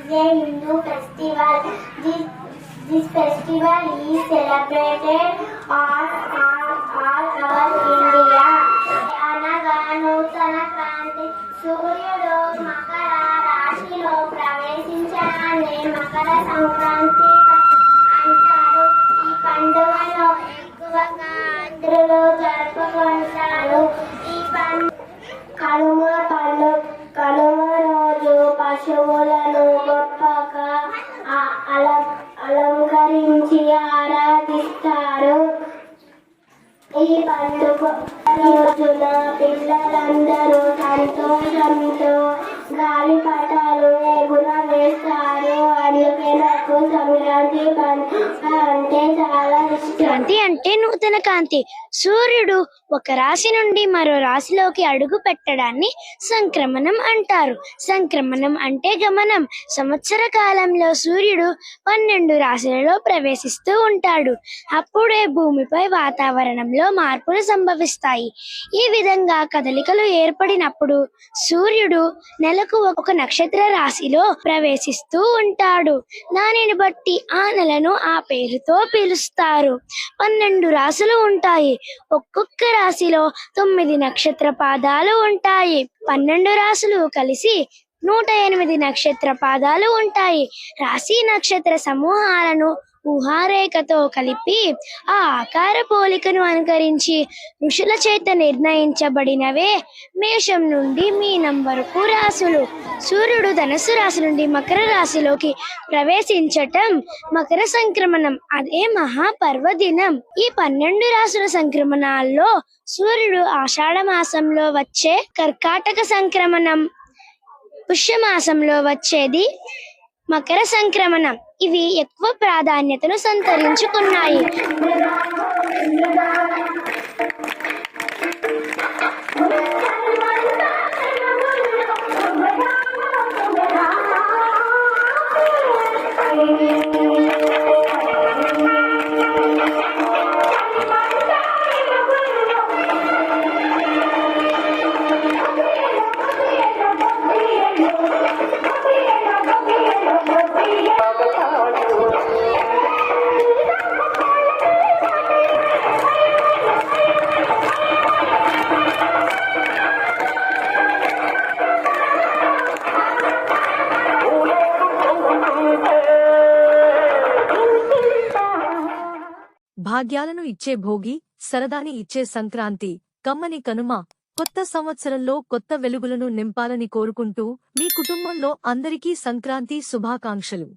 is a Hindu festival. This festival is celebrated all over India. అనగా నూతన క్రాంతి సూర్యుడు మకర రాశిలో ప్రవేశించడాన్ని మకర సంక్రాంతి అంటారు. ఈ పండుగను ఎక్కువగా అందరూ జరుపుకుంటారు. ఈ కనుమ రోజు పశువులను గొప్పగా అలంకరించి ఆరాధిస్తారు. ఈ పండుగ రోజున పిల్లలందరూ సంతోషంతో గాలిపటాలు ఎగురవేస్తారు. అందుకే నాకు సంక్రాంతి పండుగ అంటే చాలా ఇష్టం. క్రాంతి అంటే నూతన కాంతి. సూర్యుడు ఒక రాశి నుండి మరో రాశిలోకి అడుగు పెట్టడాన్ని సంక్రమణం అంటారు. సంక్రమణం అంటే గమనం. సంవత్సర కాలంలో సూర్యుడు 12 రాశులలో ప్రవేశిస్తూ ఉంటాడు. అప్పుడే భూమిపై వాతావరణంలో మార్పులు సంభవిస్తాయి. ఈ విధంగా కదలికలు ఏర్పడినప్పుడు సూర్యుడు నెలకు ఒక నక్షత్ర రాశిలో ప్రవేశిస్తూ ఉంటాడు. దానిని బట్టి ఆ నెలను ఆ పేరుతో పిలుస్తారు. 12 రాశులు ఉంటాయి. ఒక్కొక్క రాశిలో 9 నక్షత్ర పాదాలు ఉంటాయి. 12 రాశులు కలిసి 108 నక్షత్ర పాదాలు ఉంటాయి. రాశి నక్షత్ర సమూహాలను ఊహారేఖతో కలిపి ఆ ఆకార పోలికను అనుకరించి ఋషుల చేత నిర్ణయించబడినవే మేషం నుండి మీనం వరకు రాశులు. సూర్యుడు ధనుస్సు రాశి నుండి మకర రాశిలోకి ప్రవేశించటం మకర సంక్రమణం. అదే మహాపర్వదినం. ఈ 12 రాశుల సంక్రమణాల్లో సూర్యుడు ఆషాఢ మాసంలో వచ్చే కర్కాటక సంక్రమణం, పుష్యమాసంలో వచ్చేది మకర సంక్రమణం. ఇవి ఎక్కువ ప్రాధాన్యతను సంతరించుకున్నాయి. భాగ్యాలను ఇచ్చే భోగి, సరదాని ఇచ్చే సంక్రాంతి, కమ్మని కనుమ. కొత్త సంవత్సరంలో కొత్త వెలుగులను నింపాలని కోరుకుంటూ మీ కుటుంబంలో అందరికీ సంక్రాంతి శుభాకాంక్షలు.